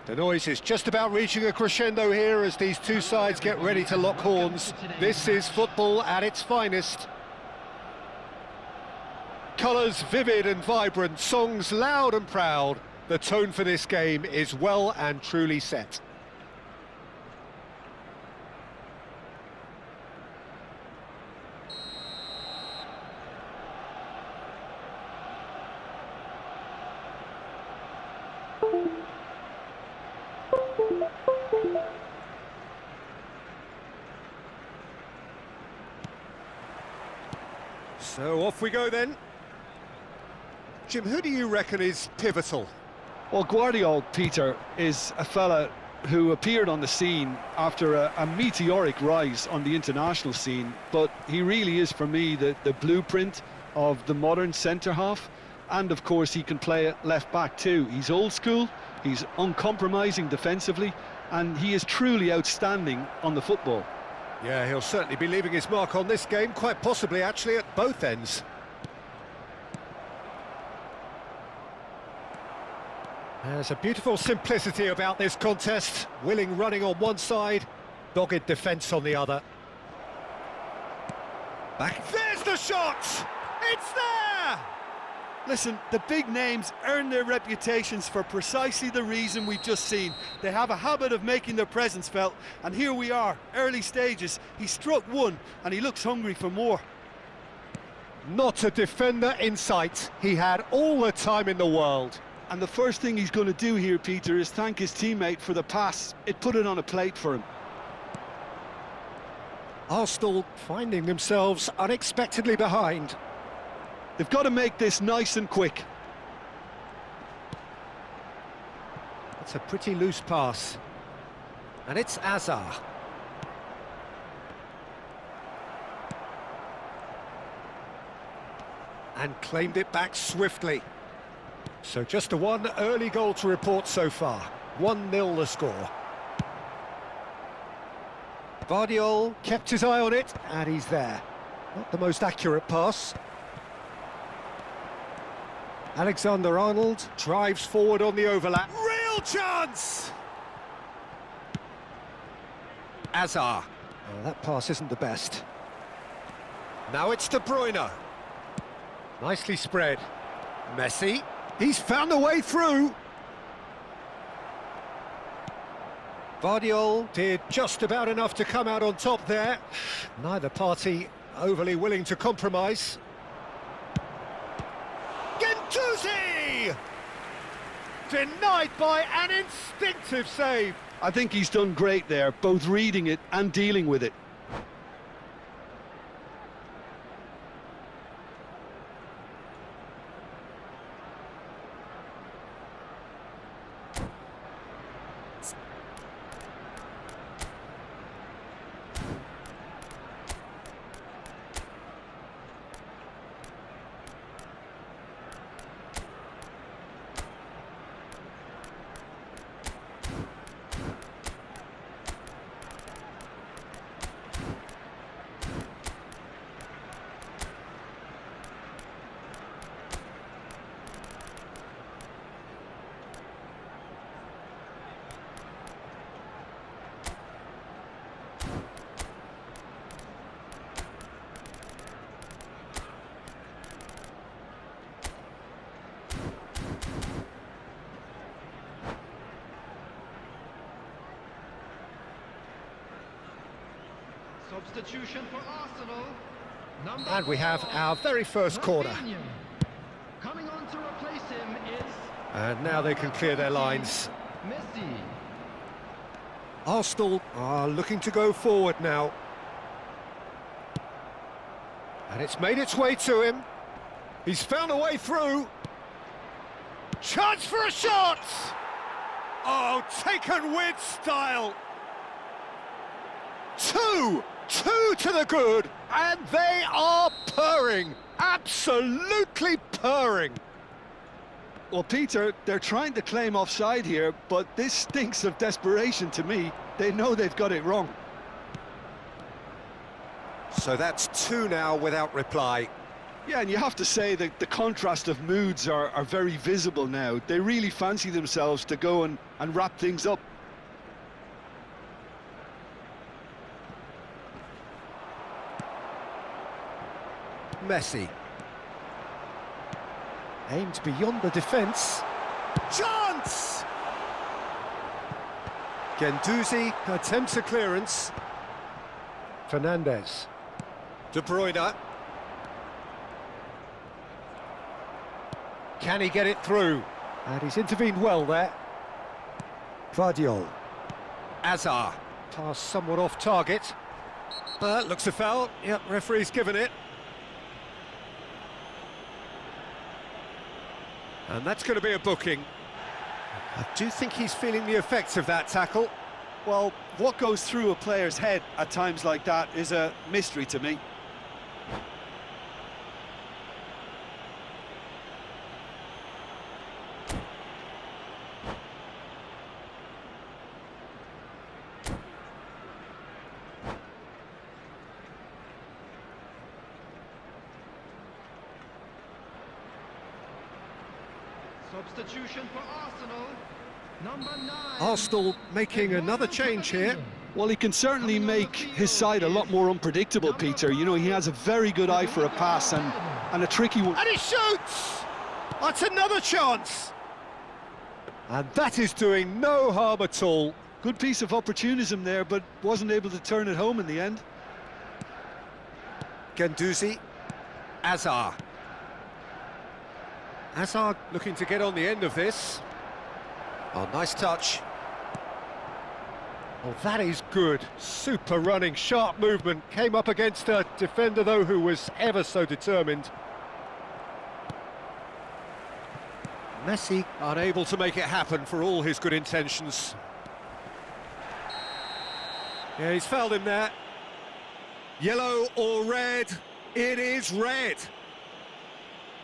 The noise is just about reaching a crescendo here as these two sides get ready to lock horns. This is football at its finest. Colours vivid and vibrant, songs loud and proud. The tone for this game is well and truly set. So off we go then. Jim, who do you reckon is pivotal? Well, Guardiola, Peter, is a fella who appeared on the scene after a meteoric rise on the international scene, but he really is, for me, the blueprint of the modern centre-half. And, of course, he can play at left-back too. He's old school, he's uncompromising defensively, and he is truly outstanding on the football. Yeah, he'll certainly be leaving his mark on this game, quite possibly actually at both ends. There's a beautiful simplicity about this contest. Willing running on one side, dogged defence on the other. Back, there's the shot! It's there! Listen, the big names earn their reputations for precisely the reason we've just seen. They have a habit of making their presence felt, and here we are, early stages. He struck one, and he looks hungry for more. Not a defender in sight. He had all the time in the world. And the first thing he's going to do here, Peter, is thank his teammate for the pass. It put it on a plate for him. Arsenal finding themselves unexpectedly behind. They've got to make this nice and quick. It's a pretty loose pass. And it's Azar. And claimed it back swiftly. So just a one early goal to report so far. 1-0 the score. Guardiola kept his eye on it, and he's there. Not the most accurate pass. Alexander-Arnold drives forward on the overlap. Real chance! Azar. Oh, that pass isn't the best. Now it's De Bruyne. Nicely spread. Messi. He's found a way through. Guardiola did just about enough to come out on top there. Neither party overly willing to compromise. Gendouzi! Denied by an instinctive save. I think he's done great there, both reading it and dealing with it. Substitution for Arsenal. And we have our very first corner. Coming on to replace him is... And now they can clear their lines. Messi. Arsenal are looking to go forward now. And it's made its way to him. He's found a way through. Chance for a shot! Oh, taken with style. Two to the good, and they are purring, absolutely purring. Well, Peter, they're trying to claim offside here, but this stinks of desperation to me. They know they've got it wrong. So that's two now without reply. Yeah, and you have to say that the contrast of moods are very visible now. They really fancy themselves to go and wrap things up. Messi. Aimed beyond the defence. Chance! Guendouzi attempts a clearance. Fernandez. De Bruyne. Can he get it through? And he's intervened well there. Vardiol. Azar. Pass somewhat off target. Looks a foul. Yep, referee's given it. And that's going to be a booking. I do think he's feeling the effects of that tackle. Well, what goes through a player's head at times like that is a mystery to me. Substitution for Arsenal. Number 9. Arsenal making another change here. Well, he can certainly make his side a lot more unpredictable, Peter. You know, he has a very good eye for a pass and a tricky one. And he shoots! That's another chance! And that is doing no harm at all. Good piece of opportunism there, but wasn't able to turn it home in the end. Guendouzi. Azar. Azar looking to get on the end of this. Oh, nice touch. Oh, that is good. Super running, sharp movement. Came up against a defender, though, who was ever so determined. Messi unable to make it happen for all his good intentions. Yeah, he's fouled him there. Yellow or red? It is red.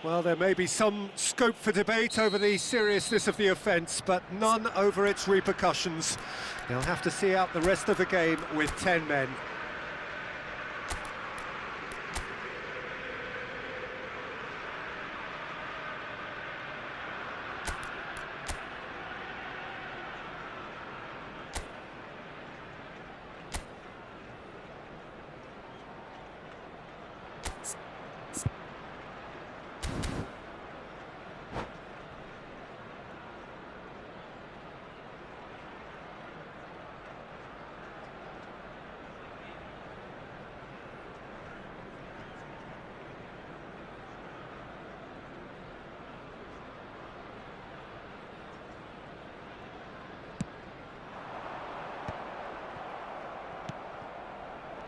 Well, there may be some scope for debate over the seriousness of the offence, but none over its repercussions. They'll have to see out the rest of the game with 10 men.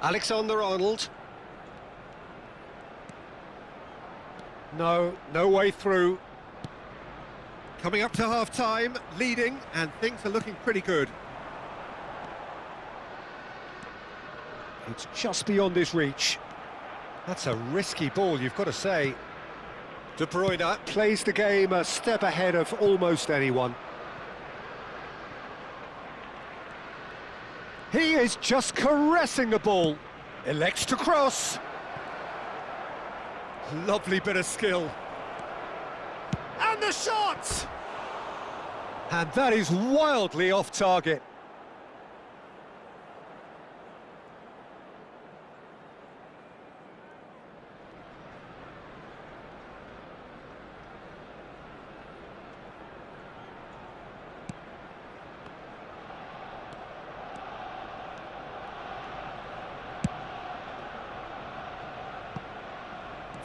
Alexander-Arnold. No way through. Coming up to half-time, leading, and things are looking pretty good. It's just beyond his reach. That's a risky ball, you've got to say. De Bruyne plays the game a step ahead of almost anyone. He is just caressing the ball. Elects to cross. Lovely bit of skill. And the shot! And that is wildly off target.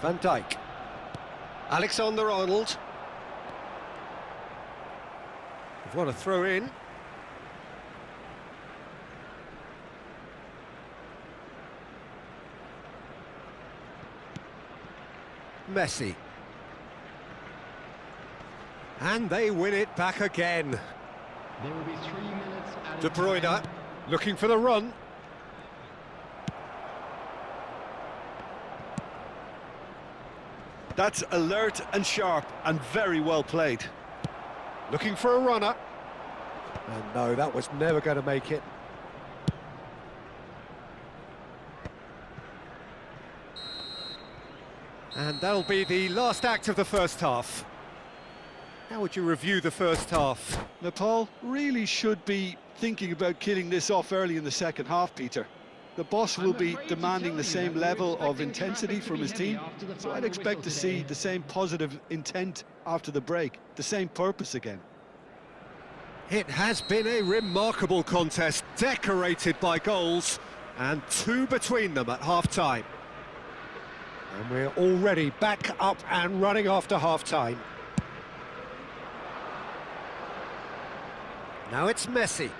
Van Dijk. Alexander-Arnold. What a throw in. Messi. And they win it back again. There will be 3 minutes added De Bruyne time. looking for the run. That's alert and sharp and very well played. Looking for a runner. And no, that was never going to make it. And that'll be the last act of the first half. How would you review the first half? Nepal really should be thinking about killing this off early in the second half, Peter. The boss will be demanding the same level of intensity from his team, so I'd expect to see the same positive intent after the break, the same purpose again. It has been a remarkable contest, decorated by goals, and two between them at half-time. And we're already back up and running after half-time. Now it's Messi.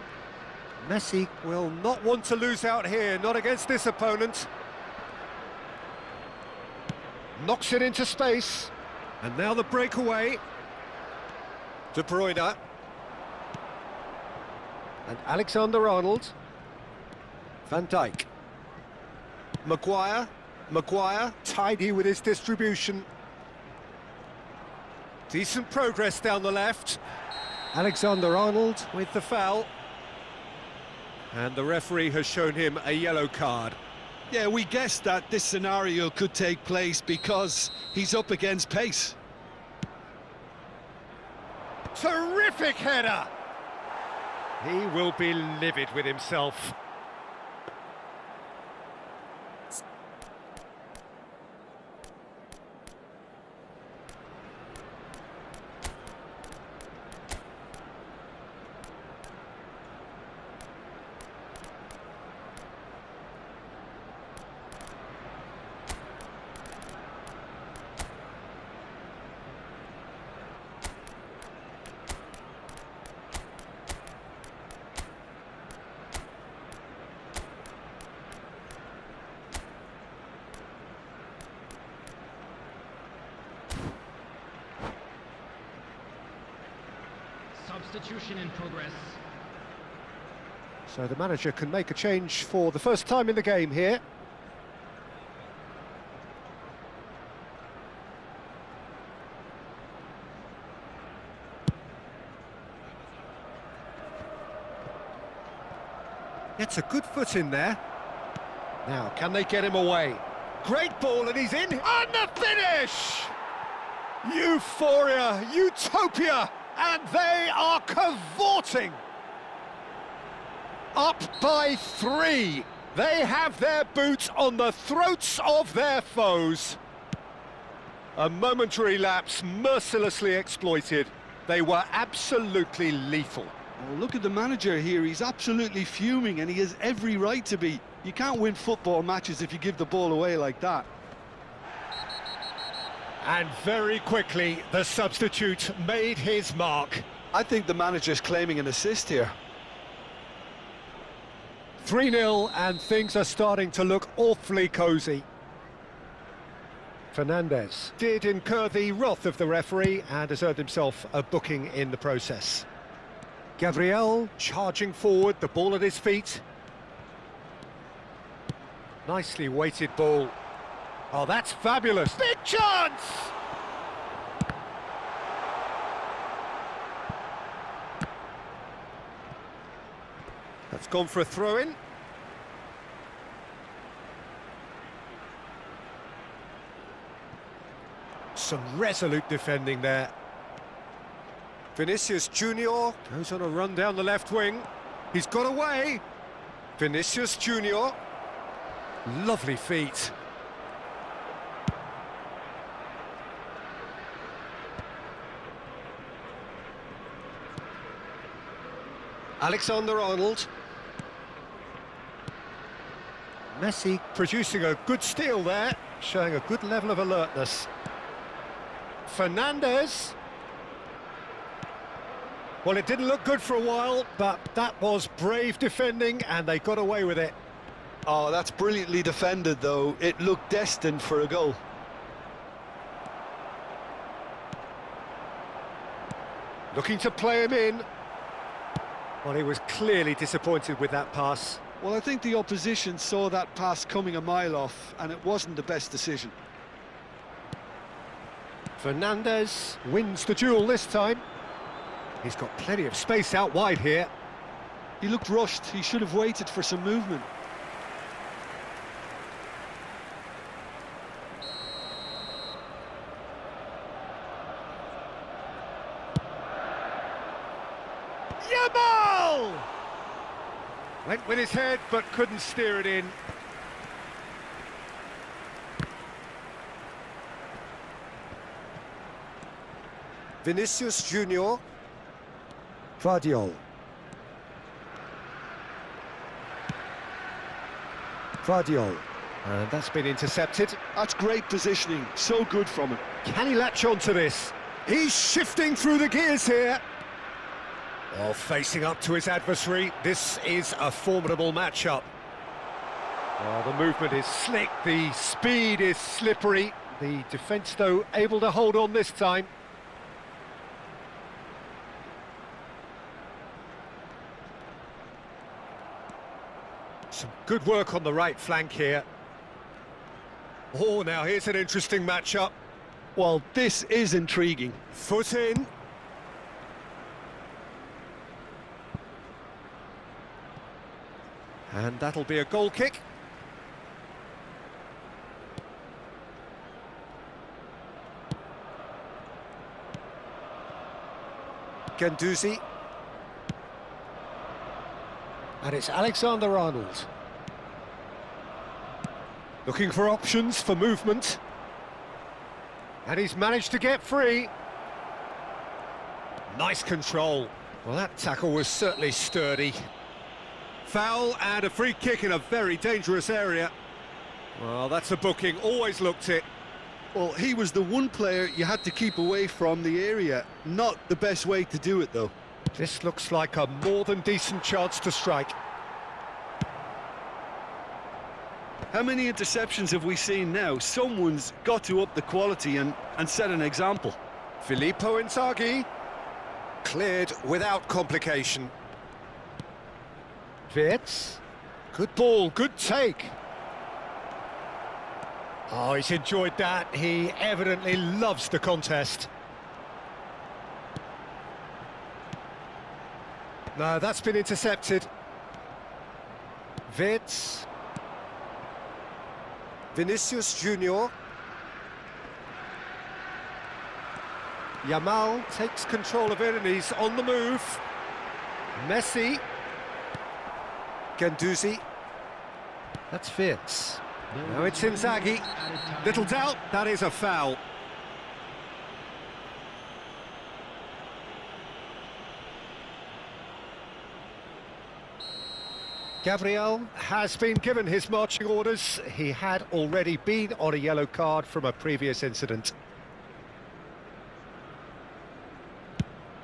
Messi will not want to lose out here, not against this opponent. Knocks it into space. And now the breakaway. De Bruyne. And Alexander-Arnold. Van Dijk. Maguire, tidy with his distribution. Decent progress down the left. Alexander-Arnold with the foul. And the referee has shown him a yellow card. Yeah, we guessed that this scenario could take place because he's up against pace. Terrific header! He will be livid with himself. Substitution in progress. So the manager can make a change for the first time in the game here. Gets a good foot in there. Now, can they get him away? Great ball, and he's in. And the finish! Euphoria, utopia, and they are cavorting. Up by 3. They have their boots on the throats of their foes. A momentary lapse mercilessly exploited. They were absolutely lethal. Oh, look at the manager here, he's absolutely fuming and he has every right to be. You can't win football matches if you give the ball away like that. And very quickly, the substitute made his mark. I think the manager's claiming an assist here. 3-0, and things are starting to look awfully cosy. Fernandes did incur the wrath of the referee and has earned himself a booking in the process. Gabriel charging forward, the ball at his feet. Nicely weighted ball. Oh, that's fabulous. Big chance! That's gone for a throw-in. Some resolute defending there. Vinicius Junior goes on a run down the left wing. He's got away. Vinicius Junior. Lovely feet. Alexander-Arnold. Messi producing a good steal there, showing a good level of alertness. Fernandes. Well, it didn't look good for a while, but that was brave defending, and they got away with it. Oh, that's brilliantly defended, though. It looked destined for a goal. Looking to play him in. Well, he was clearly disappointed with that pass. Well, I think the opposition saw that pass coming a mile off, and it wasn't the best decision. Fernandes wins the duel this time. He's got plenty of space out wide here. He looked rushed. He should have waited for some movement. Yamal! Went with his head, but couldn't steer it in. Vinicius Junior. Vardiol. Vardiol. And that's been intercepted. That's great positioning, so good from him. Can he latch on to this? He's shifting through the gears here. Well, facing up to his adversary, this is a formidable matchup. Well, the movement is slick, the speed is slippery. The defence, though, able to hold on this time. Some good work on the right flank here. Oh, now here's an interesting matchup. Well, this is intriguing. Foot in. And that'll be a goal kick. Guendouzi. And it's Alexander-Arnold. Looking for options for movement. And he's managed to get free. Nice control. Well, that tackle was certainly sturdy. Foul and a free kick in a very dangerous area. Well, that's a booking, always looked it. Well, he was the one player you had to keep away from the area. Not the best way to do it, though. This looks like a more than decent chance to strike. How many interceptions have we seen now? Someone's got to up the quality and set an example. Filippo Inzaghi. Cleared without complication. Wirtz. Good ball, good take. Oh, he's enjoyed that. He evidently loves the contest. No, that's been intercepted. Wirtz. Vinicius Junior. Yamal takes control of it and he's on the move. Messi. Guendouzi. That's Wirtz. Now it's Inzaghi. Little doubt, that is a foul. Gabriel has been given his marching orders. He had already been on a yellow card from a previous incident.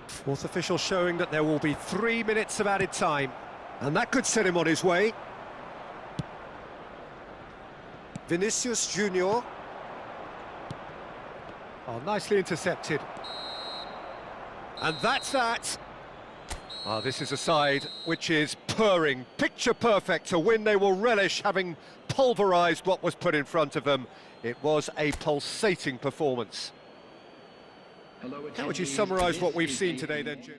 Fourth official showing that there will be 3 minutes of added time. And that could set him on his way. Vinicius Junior. Oh, nicely intercepted. And that's that. Oh, this is a side which is purring, picture perfect, a win they will relish, having pulverised what was put in front of them. It was a pulsating performance. How would you summarise what we've seen today then, Jim?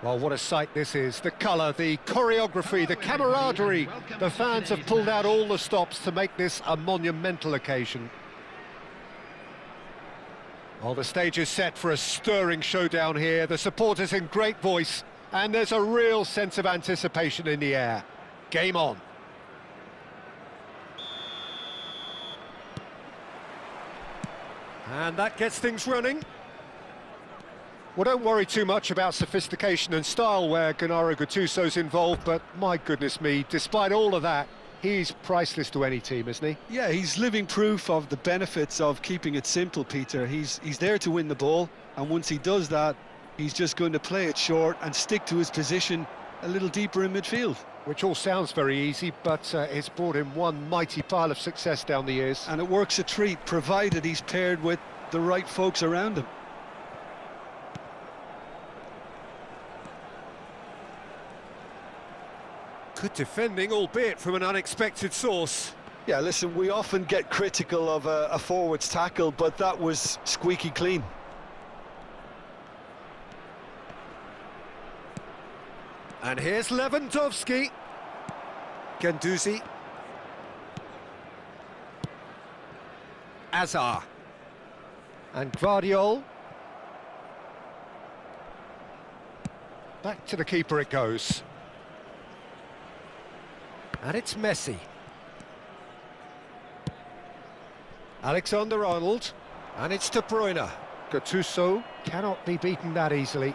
Well, what a sight this is. The colour, the choreography, the camaraderie. The fans have pulled out all the stops to make this a monumental occasion. Well, the stage is set for a stirring showdown here. The supporters in great voice, and there's a real sense of anticipation in the air. Game on. And that gets things running. Well, don't worry too much about sophistication and style where Gennaro Gattuso's involved, but my goodness me, despite all of that, he's priceless to any team, isn't he? Yeah, he's living proof of the benefits of keeping it simple, Peter. He's there to win the ball, and once he does that, he's just going to play it short and stick to his position a little deeper in midfield. Which all sounds very easy, but it's brought him one mighty pile of success down the years. And it works a treat, provided he's paired with the right folks around him. Good defending, albeit from an unexpected source. Yeah, listen, we often get critical of a forward's tackle, but that was squeaky clean. And here's Lewandowski. Guendouzi. Azar. And Gvardiol. Back to the keeper it goes. And it's Messi. Alexander-Arnold. And it's De Bruyne. Gattuso cannot be beaten that easily.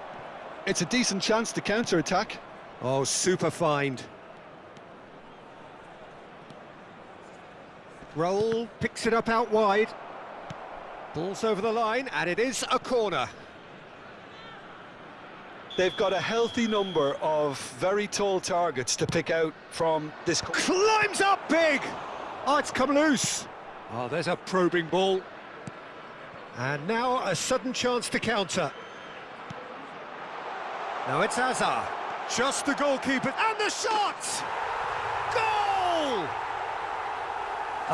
It's a decent chance to counter-attack. Oh, super find. Raul picks it up out wide. Ball's over the line, and it is a corner. They've got a healthy number of very tall targets to pick out from this. Climbs up big! Oh, it's come loose. Oh, there's a probing ball. And now a sudden chance to counter. Now it's Azar. Just the goalkeeper, and the shot! Goal!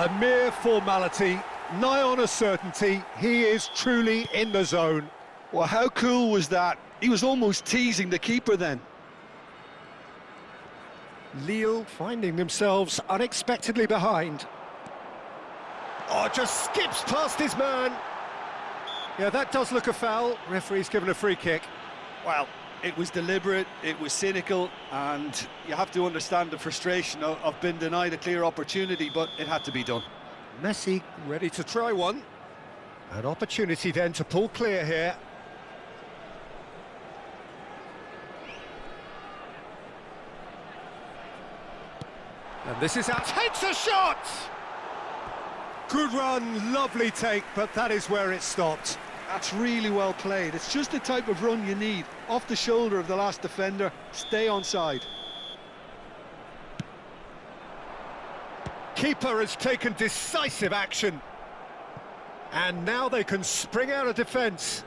A mere formality, nigh on a certainty. He is truly in the zone. Well, how cool was that? He was almost teasing the keeper then. Lille finding themselves unexpectedly behind. Oh, just skips past his man. Yeah, that does look a foul. Referee's given a free kick. Well, it was deliberate, it was cynical, and you have to understand the frustration of being denied a clear opportunity, but it had to be done. Messi ready to try one. An opportunity then to pull clear here. And this is out. Takes a shot! Good run, lovely take, but that is where it stopped. That's really well played. It's just the type of run you need. Off the shoulder of the last defender, stay onside. Keeper has taken decisive action. And now they can spring out of defence.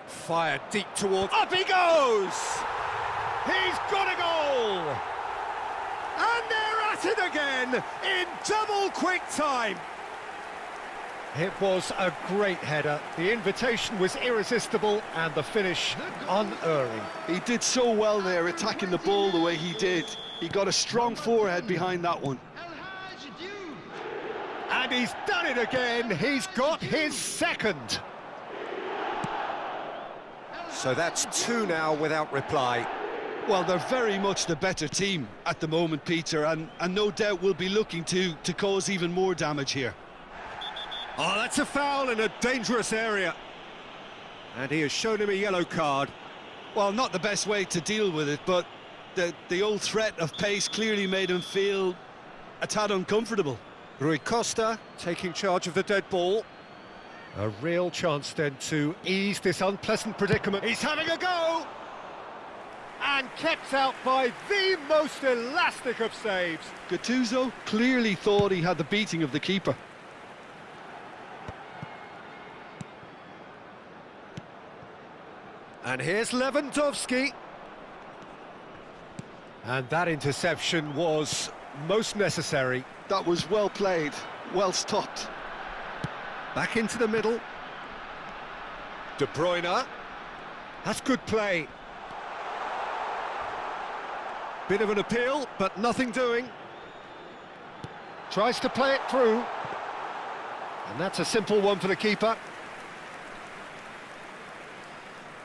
Fired deep towards... Up he goes! He's got a goal! And they're at it again in double quick time. It was a great header. The invitation was irresistible and the finish unerring. He did so well there, attacking the ball the way he did. He got a strong forehead behind that one. And he's done it again. He's got his second. So that's two now without reply. Well, they're very much the better team at the moment, Peter, and no doubt will be looking to cause even more damage here. Oh, that's a foul in a dangerous area. And he has shown him a yellow card. Well, not the best way to deal with it, but the old threat of pace clearly made him feel a tad uncomfortable. Rui Costa taking charge of the dead ball. A real chance then to ease this unpleasant predicament. He's having a go! And kept out by the most elastic of saves. Gattuso clearly thought he had the beating of the keeper. And here's Lewandowski. And that interception was most necessary. That was well played, well stopped. Back into the middle. De Bruyne. That's good play. Bit of an appeal, but nothing doing. Tries to play it through. And that's a simple one for the keeper.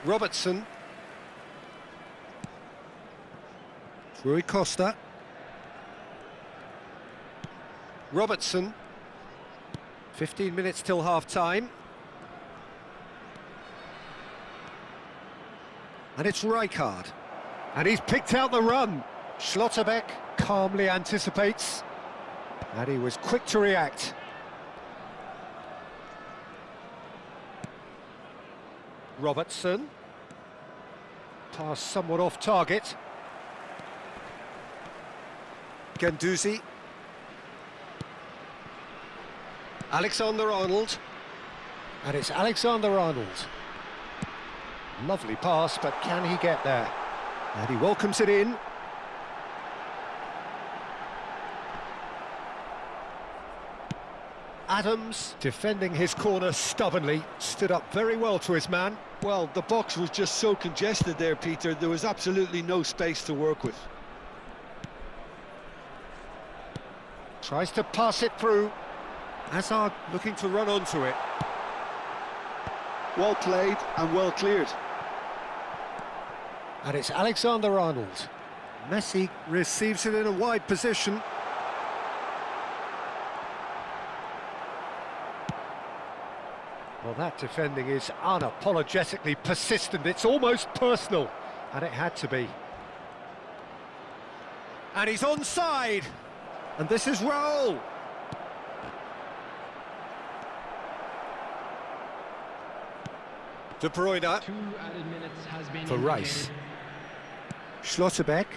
Robertson. Rui Costa. Robertson. 15 minutes till half-time. And it's Rijkaard. And he's picked out the run. Schlotterbeck calmly anticipates. And he was quick to react. Robertson. Pass somewhat off target. Guendouzi. Alexander-Arnold. And it's Alexander-Arnold. Lovely pass, but can he get there? And he welcomes it in. Adams, defending his corner stubbornly, stood up very well to his man. Well, the box was just so congested there, Peter, there was absolutely no space to work with. Tries to pass it through. Hazard looking to run onto it. Well played and well cleared. And it's Alexander-Arnold. Messi receives it in a wide position. Well, that defending is unapologetically persistent. It's almost personal, and it had to be. And he's onside. And this is Raul. De Bruyne. 2 added minutes has been For Rice. Schlotterbeck.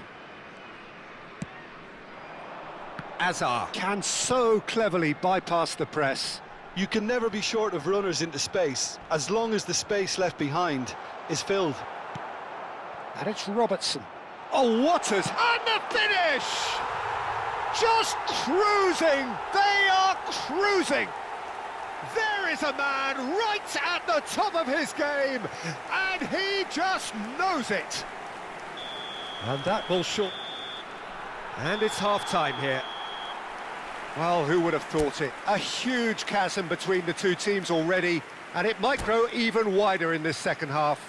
Hazard can so cleverly bypass the press. You can never be short of runners into space, as long as the space left behind is filled. And it's Robertson. Oh, what has... And the finish! Just cruising! They are cruising! There is a man right at the top of his game, and he just knows it. And that will short. And it's half-time here. Well, who would have thought it? A huge chasm between the two teams already, and it might grow even wider in this second half.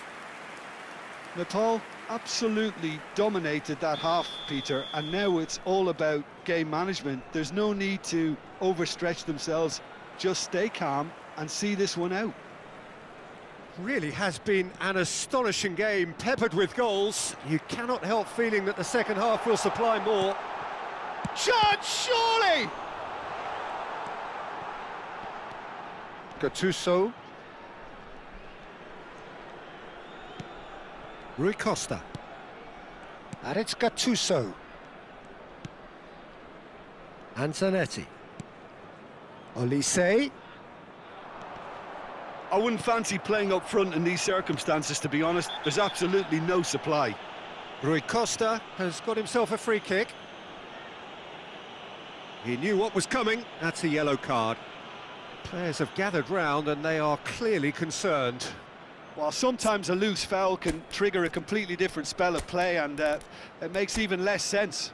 Natal absolutely dominated that half, Peter, and now it's all about game management. There's no need to overstretch themselves. Just stay calm and see this one out. Really has been an astonishing game, peppered with goals. You cannot help feeling that the second half will supply more. Chance, surely! Gattuso. Rui Costa. And it's Gattuso. And Zanetti. Olise. I wouldn't fancy playing up front in these circumstances, to be honest. There's absolutely no supply. Rui Costa has got himself a free kick. He knew what was coming. That's a yellow card. Players have gathered round and they are clearly concerned. While sometimes a loose foul can trigger a completely different spell of play, and it makes even less sense.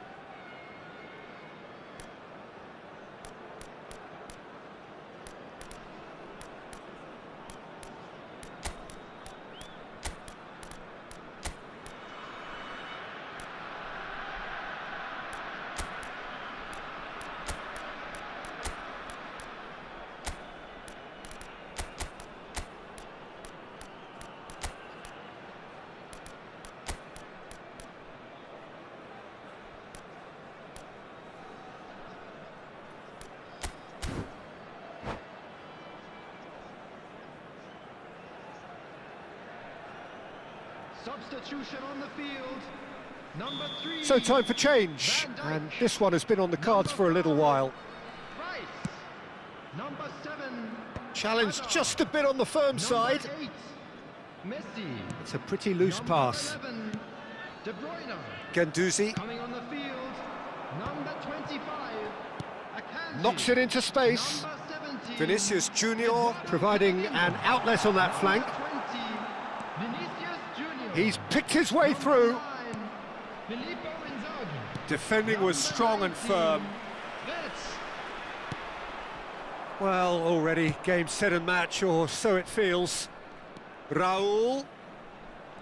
Substitution on the field. Number 3. So time for change, and this one has been on the cards for a little while. Rice. Number 7. Challenge Hazard. just a bit on the firm side. Number 8. Messi. It's a pretty loose Number pass. 11. De Bruyne. Guendouzi Coming on the field. Number 25. Akanji. Knocks it into space. Number 17. Vinicius Junior. Providing an outlet on that flank. Number 20. Vinicius Junior. He's picked his way through. Number 9. Filippo Inzaghi. Defending was Number strong and 19. firm. Wirtz. Well, already game, set and match, or so it feels. Raul.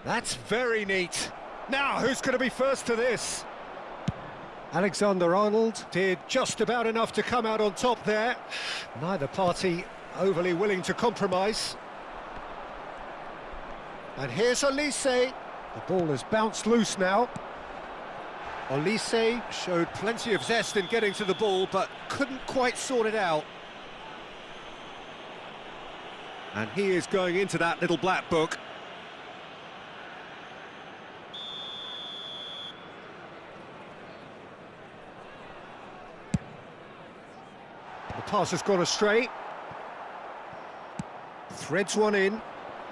That's very neat. Now, who's going to be first to this? Alexander-Arnold did just about enough to come out on top there. Neither party overly willing to compromise. And here's Olise. The ball has bounced loose now. Olise showed plenty of zest in getting to the ball, but couldn't quite sort it out. And he is going into that little black book. The pass has gone astray. Threads one in.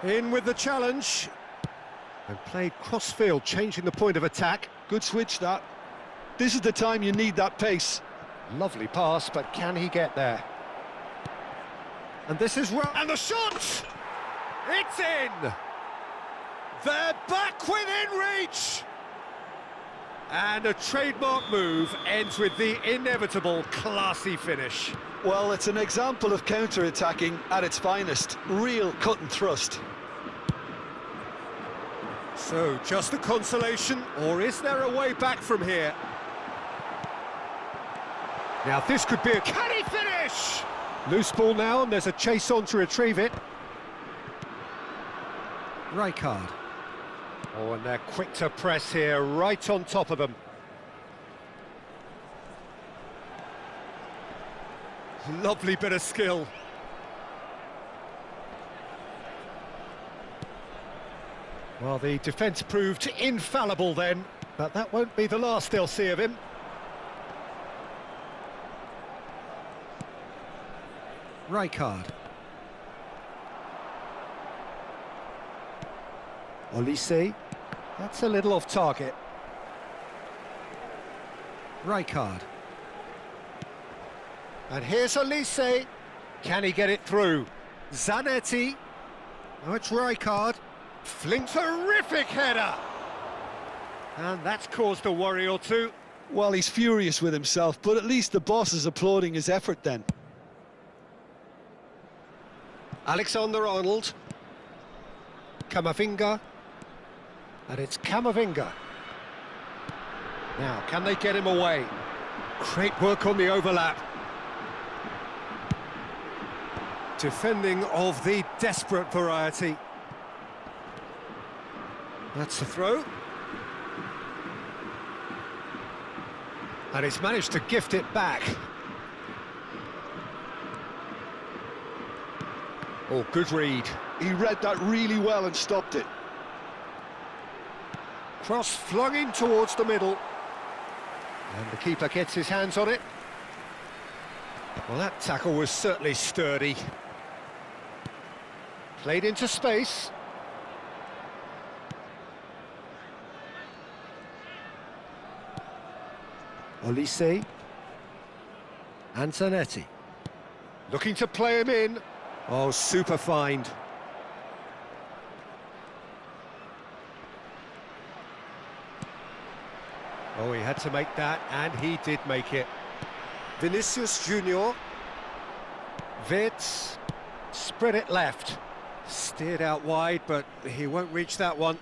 In with the challenge. And played cross-field, changing the point of attack. Good switch, that. This is the time you need that pace. Lovely pass, but can he get there? And this is... And the shot! It's in! They're back within reach! And a trademark move ends with the inevitable classy finish. Well, it's an example of counter-attacking at its finest. Real cut and thrust. So, just a consolation, or is there a way back from here? Now, this could be a... Can he finish? Loose ball now, and there's a chase on to retrieve it. Rijkaard. Oh, and they're quick to press here, right on top of them. Lovely bit of skill. Well, the defence proved infallible then, but that won't be the last they'll see of him. Rijkaard. Olise. That's a little off target. Rijkaard. And here's Olise. Can he get it through? Zanetti. Oh, it's Rijkaard. Flings terrific header. And that's caused a worry or two. Well, he's furious with himself, but at least the boss is applauding his effort then. Alexander-Arnold. Camavinga. And it's Camavinga. Now, can they get him away? Great work on the overlap. Defending of the desperate variety. That's the throw. And he's managed to gift it back. Oh, good read. He read that really well and stopped it. Cross flung in towards the middle. And the keeper gets his hands on it. Well, that tackle was certainly sturdy. Played into space. Olise. And Zanetti. Looking to play him in. Oh, super find. Oh, he had to make that, and he did make it. Vinicius Junior. Wirtz. Spread it left. Steered out wide, but he won't reach that one.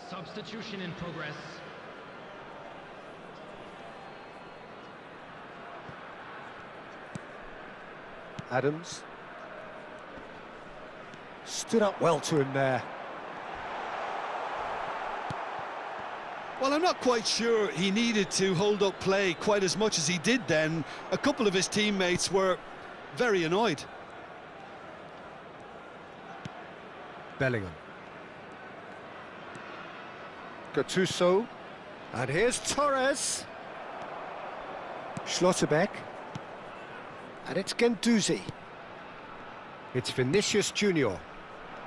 Substitution in progress. Adams. Stood up well to him there. Well, I'm not quite sure he needed to hold up play quite as much as he did then. A couple of his teammates were very annoyed. Bellingham. Gattuso. And here's Torres. Schlotterbeck. And it's Guendouzi. It's Vinicius Junior.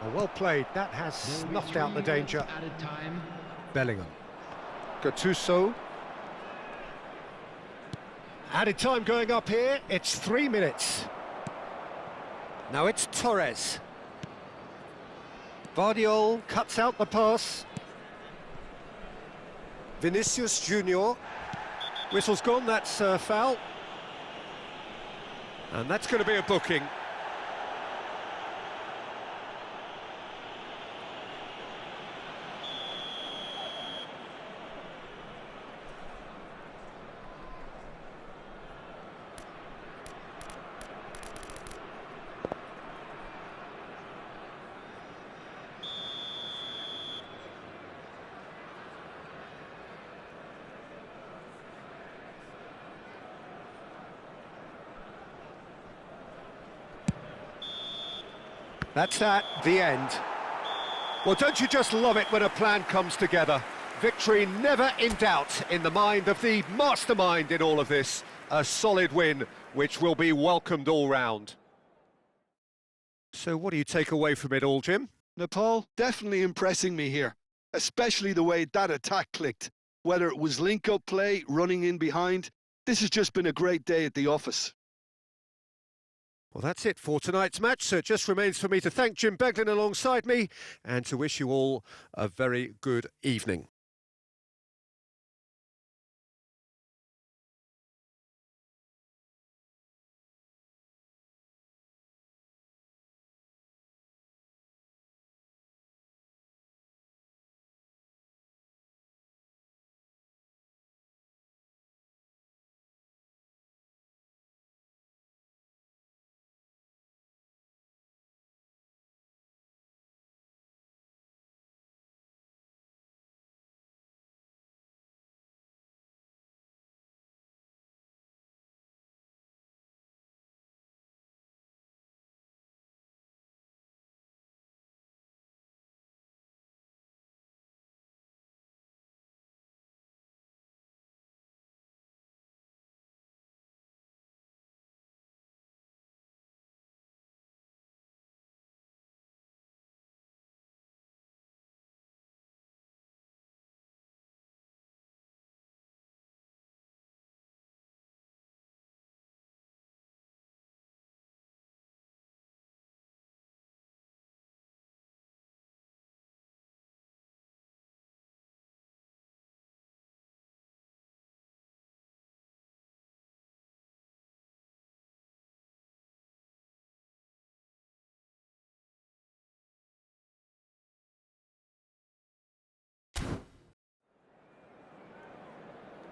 Oh, well played. That has snuffed out the danger. Added time. Bellingham. Gattuso. Added time going up here. It's 3 minutes. Now it's Torres. Vardiol cuts out the pass. Vinicius Junior. Whistle's gone, that's a foul. And that's going to be a booking. That's that, the end. Well, don't you just love it when a plan comes together? Victory never in doubt in the mind of the mastermind in all of this. A solid win, which will be welcomed all round. So what do you take away from it all, Jim? Nepal definitely impressing me here, especially the way that attack clicked. Whether it was link-up play, running in behind, this has just been a great day at the office. Well, that's it for tonight's match, so it just remains for me to thank Jim Beglin alongside me and to wish you all a very good evening.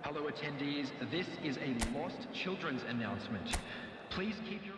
Hello attendees, this is a lost children's announcement. Please keep your...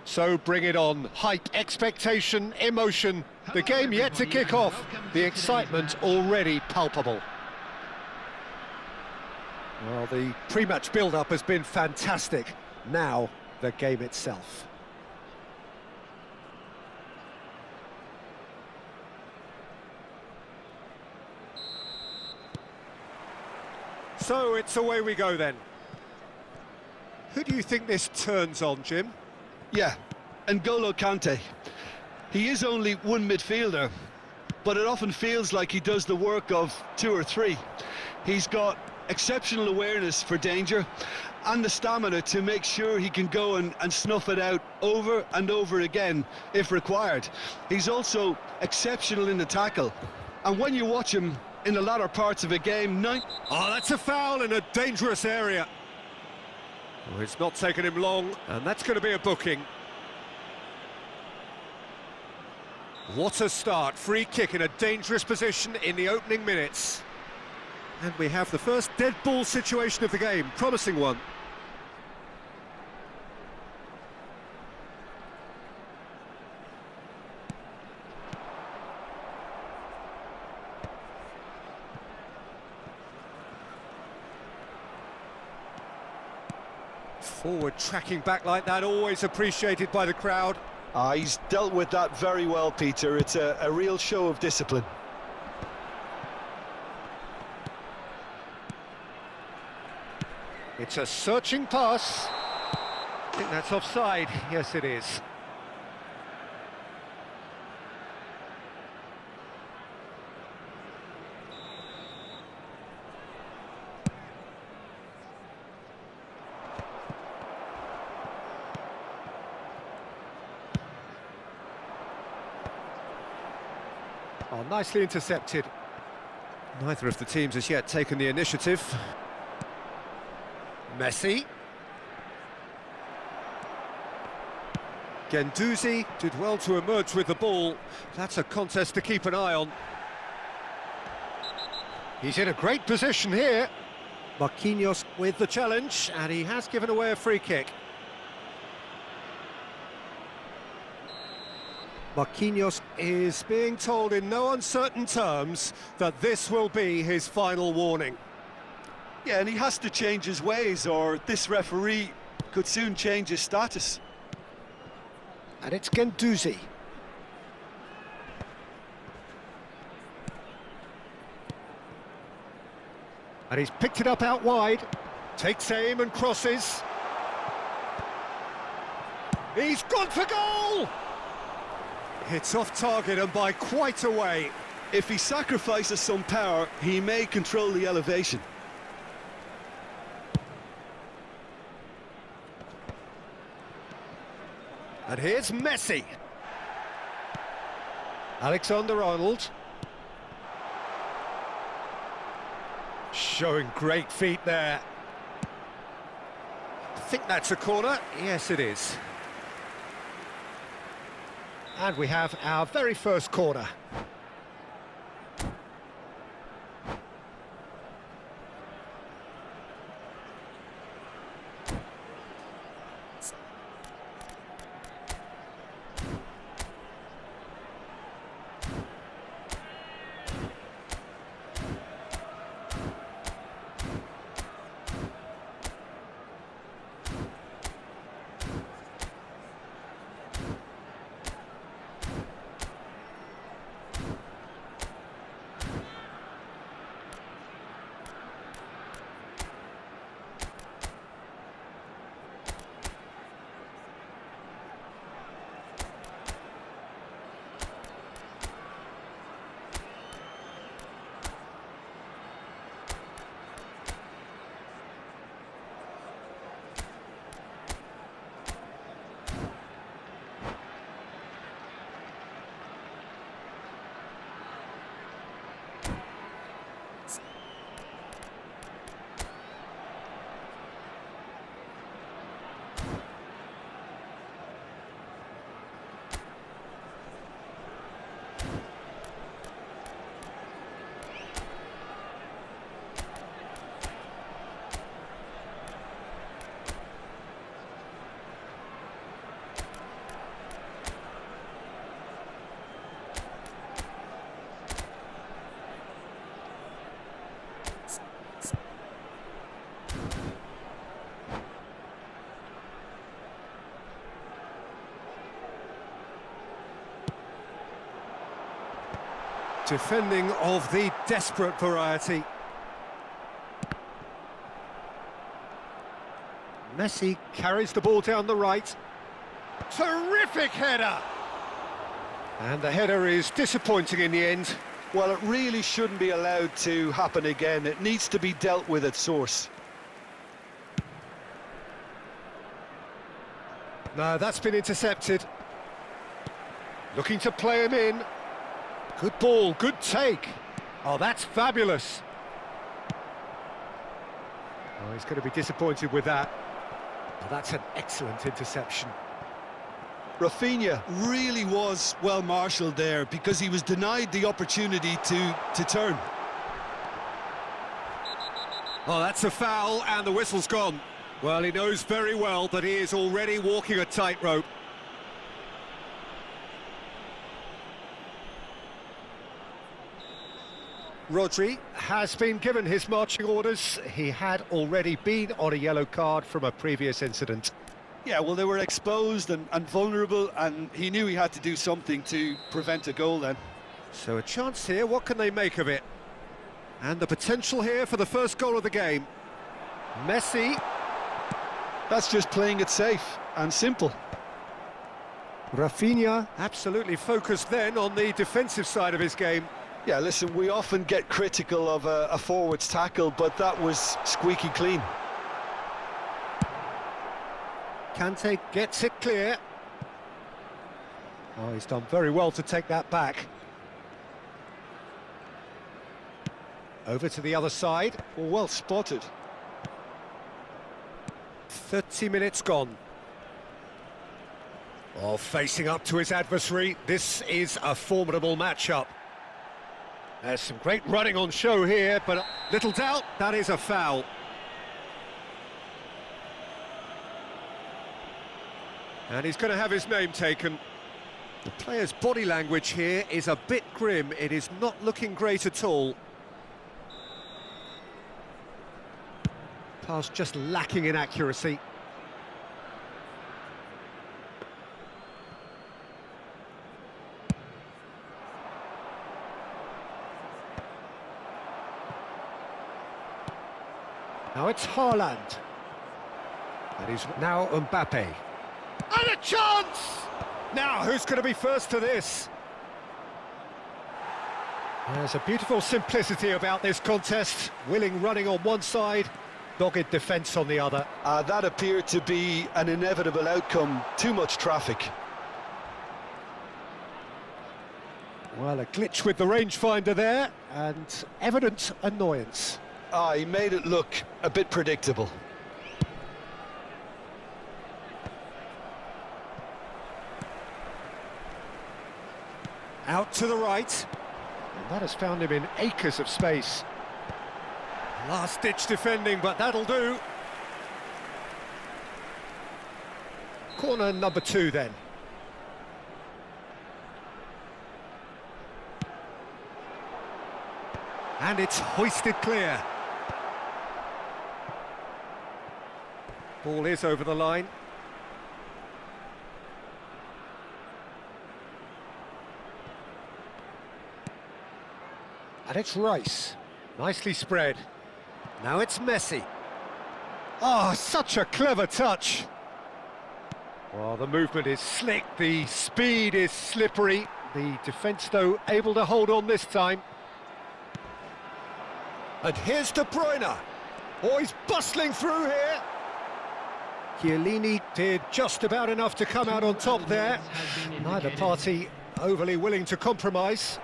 So bring it on. Hype, expectation, emotion. The game yet to kick off. The excitement already palpable. Well, the pre-match build-up has been fantastic. Now, the game itself. So it's away we go then. Who do you think this turns on, Jim? Yeah, N'Golo Kante. He is only one midfielder, but it often feels like he does the work of two or three. He's got exceptional awareness for danger and the stamina to make sure he can go and snuff it out over and over again if required. He's also exceptional in the tackle, and when you watch him in the latter parts of a game, Oh, that's a foul in a dangerous area. Oh, it's not taken him long, and that's going to be a booking. What a start. Free kick in a dangerous position in the opening minutes. And we have the first dead ball situation of the game. Promising one. Forward tracking back like that, always appreciated by the crowd. he's dealt with that very well, Peter. It's a real show of discipline. It's a searching pass. I think that's offside. Yes, it is. Oh, nicely intercepted. Neither of the teams has yet taken the initiative. Messi. Guendouzi did well to emerge with the ball. That's a contest to keep an eye on. He's in a great position here. Marquinhos with the challenge, and he has given away a free kick. Marquinhos is being told in no uncertain terms that this will be his final warning. Yeah, and he has to change his ways, or this referee could soon change his status. And it's Guendouzi. And he's picked it up out wide. Takes aim and crosses. He's gone for goal! It's off target and by quite a way. If he sacrifices some power, he may control the elevation. And here's Messi. Alexander-Arnold. Showing great feet there. I think that's a corner. Yes, it is. And we have our very first corner. Defending of the desperate variety. Messi carries the ball down the right. Terrific header! And the header is disappointing in the end. Well, it really shouldn't be allowed to happen again. It needs to be dealt with at source. No, that's been intercepted. Looking to play him in. Good ball, good take. Oh, that's fabulous. Oh, he's going to be disappointed with that. Oh, that's an excellent interception. Rafinha really was well marshalled there because he was denied the opportunity to turn. Oh, that's a foul and the whistle's gone. Well, he knows very well that he is already walking a tightrope. Rodri has been given his marching orders. He had already been on a yellow card from a previous incident. Yeah, well, they were exposed and vulnerable, and he knew he had to do something to prevent a goal then. So a chance here, what can they make of it? And the potential here for the first goal of the game. Messi. That's just playing it safe and simple. Rafinha absolutely focused then on the defensive side of his game. Yeah, listen, we often get critical of a forward's tackle, but that was squeaky clean. Kante gets it clear. Oh, he's done very well to take that back. Over to the other side. Well spotted. 30 minutes gone. Oh, facing up to his adversary. This is a formidable matchup. There's some great running on show here, but little doubt that is a foul. And he's going to have his name taken. The player's body language here is a bit grim. It is not looking great at all. Pass just lacking in accuracy. Now it's Haaland. That is now Mbappe. And a chance! Now, who's going to be first to this? There's a beautiful simplicity about this contest. Willing running on one side, dogged defence on the other. That appeared to be an inevitable outcome. Too much traffic. Well, a glitch with the rangefinder there, and evident annoyance. He made it look a bit predictable. Out to the right. And that has found him in acres of space. Last-ditch defending, but that'll do. Corner number 2 then. And it's hoisted clear. Ball is over the line. And it's Rice. Nicely spread. Now it's Messi. Oh, such a clever touch. Well, the movement is slick, the speed is slippery. The defence, though, able to hold on this time. And here's De Bruyne. Oh, he's bustling through here. Chiellini did just about enough to come out on top there. Neither party overly willing to compromise.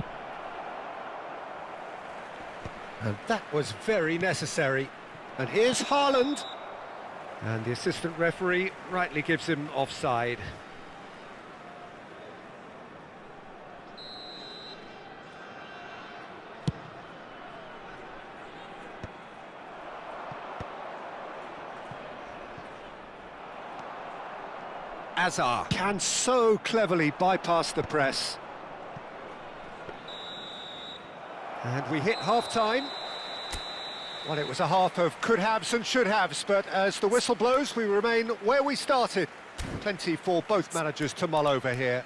And that was very necessary. And here's Haaland. And the assistant referee rightly gives him offside. Hazard can so cleverly bypass the press. And we hit half-time. Well, it was a half of could-haves and should-haves, but as the whistle blows, we remain where we started. Plenty for both managers to mull over here.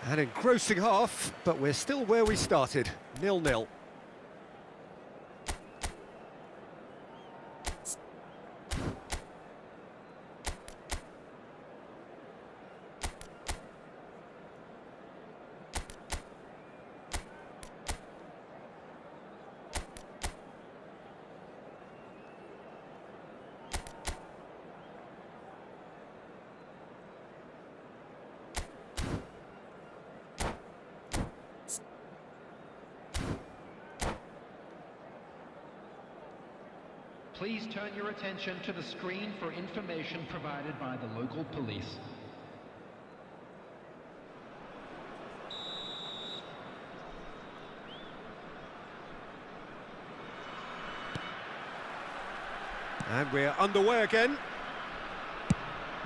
An engrossing half, but we're still where we started, 0-0. Please turn your attention to the screen for information provided by the local police. And we're underway again.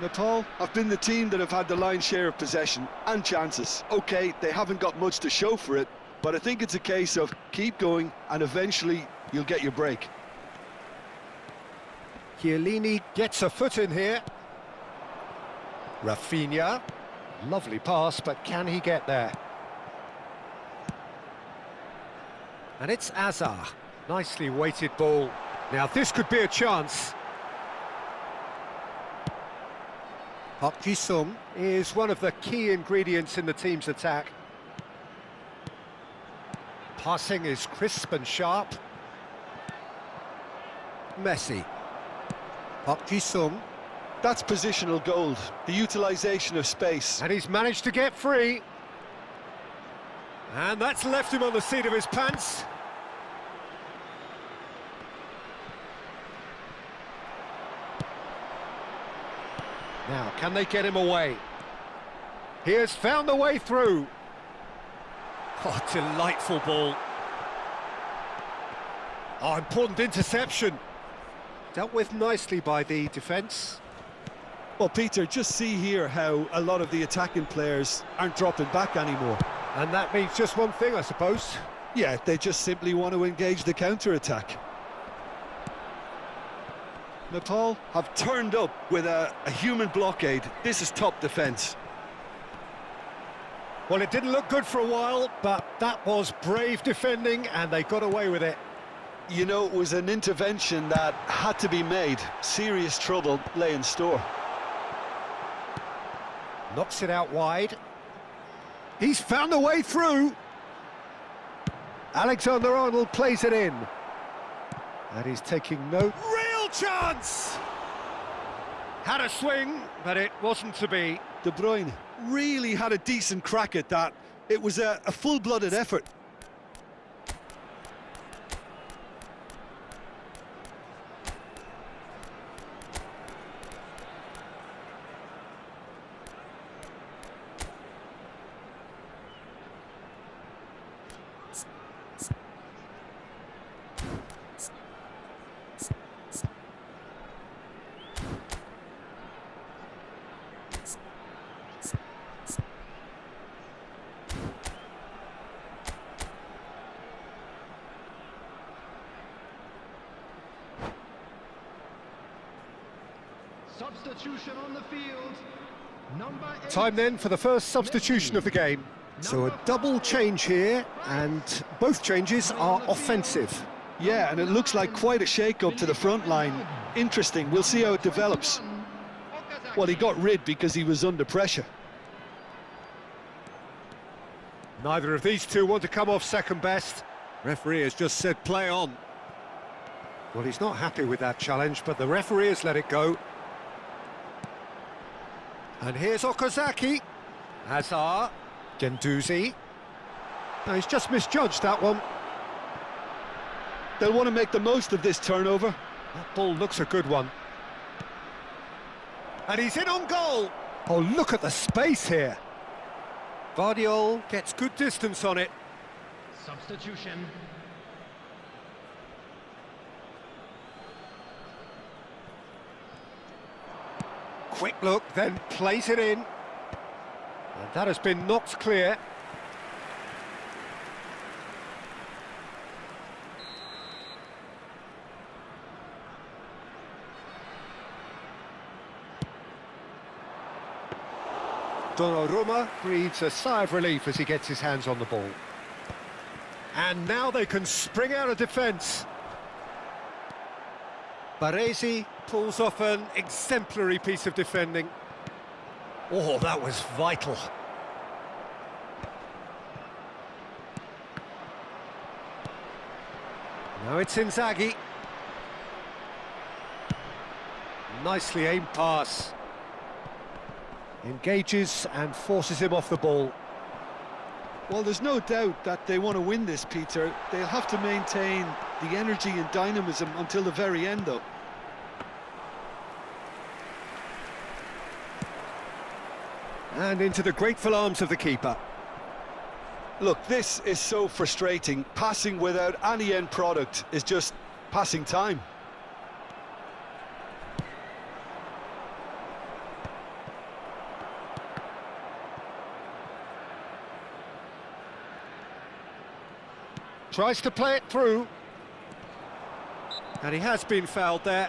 Nepal have been the team that have had the lion's share of possession and chances. OK, they haven't got much to show for it, but I think it's a case of keep going and eventually you'll get your break. Chiellini gets a foot in here. Rafinha. Lovely pass, but can he get there? And it's Azar. Nicely weighted ball. Now this could be a chance. Park Ji-sung is one of the key ingredients in the team's attack. Passing is crisp and sharp. Messi. Park Ji-sung. That's positional gold, the utilisation of space. And he's managed to get free. And that's left him on the seat of his pants. Now, can they get him away? He has found the way through. Oh, delightful ball. Oh, important interception. Dealt with nicely by the defence. Well, Peter, just see here how a lot of the attacking players aren't dropping back anymore. And that means just one thing, I suppose. Yeah, they just simply want to engage the counter-attack. Nepal have turned up with a human blockade. This is top defence. Well, it didn't look good for a while, but that was brave defending and they got away with it. You know, it was an intervention that had to be made. Serious trouble lay in store. Knocks it out wide. He's found a way through. Alexander-Arnold plays it in. And he's taking note. Real chance! Had a swing, but it wasn't to be. De Bruyne really had a decent crack at that. It was a full-blooded effort. Substitution on the field. Number 8. Time then for the first substitution of the game. So a double change here, and both changes are offensive. Yeah, and it looks like quite a shake-up to the front line. Interesting, we'll see how it develops. Well, he got rid because he was under pressure. Neither of these two want to come off second best. Referee has just said play on. Well, he's not happy with that challenge, but the referee has let it go. And here's Okazaki. Hazard. Gendouzi. No, he's just misjudged that one. They'll want to make the most of this turnover. That ball looks a good one. And he's in on goal. Oh, look at the space here. Vardiol gets good distance on it. Substitution. Quick look, then plays it in. And that has been knocked clear. Donnarumma breathes a sigh of relief as he gets his hands on the ball. And now they can spring out of defence. Baresi pulls off an exemplary piece of defending. Oh, that was vital. Now it's Inzaghi. Nicely aimed pass. Engages and forces him off the ball. Well, there's no doubt that they want to win this, Peter. They'll have to maintain the energy and dynamism until the very end, though. And into the grateful arms of the keeper. Look, this is so frustrating. Passing without any end product is just passing time. Tries to play it through. And he has been fouled there.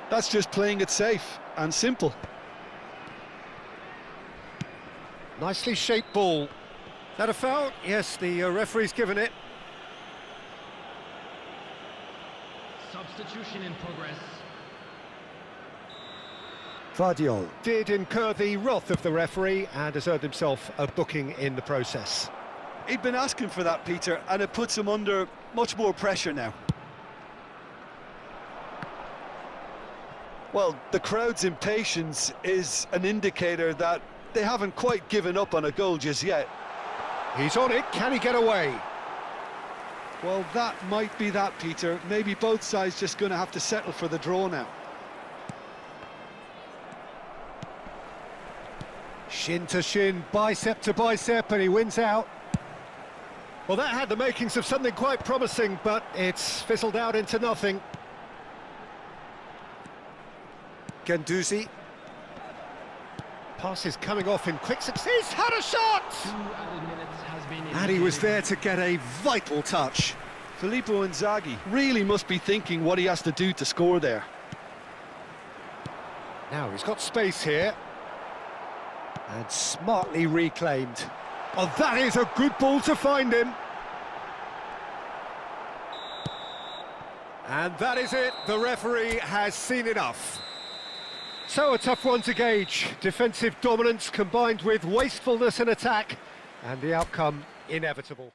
That's just playing it safe and simple. Nicely shaped ball. Is that a foul? Yes, the referee's given it. Substitution in progress. Vardiol did incur the wrath of the referee and has earned himself a booking in the process. He'd been asking for that, Peter, and it puts him under much more pressure now. Well, the crowd's impatience is an indicator that they haven't quite given up on a goal just yet. He's on it, can he get away? Well, that might be that, Peter. Maybe both sides just going to have to settle for the draw now. Shin to shin, bicep to bicep, and he wins out. Well, that had the makings of something quite promising, but it's fizzled out into nothing. Guendouzi. Pass is coming off in quick success. He's had a shot! 2 added minutes has been And he was there to get a vital touch. Filippo Inzaghi really must be thinking what he has to do to score there. Now he's got space here. And smartly reclaimed. Oh, that is a good ball to find him. And that is it. The referee has seen enough. So a tough one to gauge. Defensive dominance combined with wastefulness in attack, and the outcome inevitable.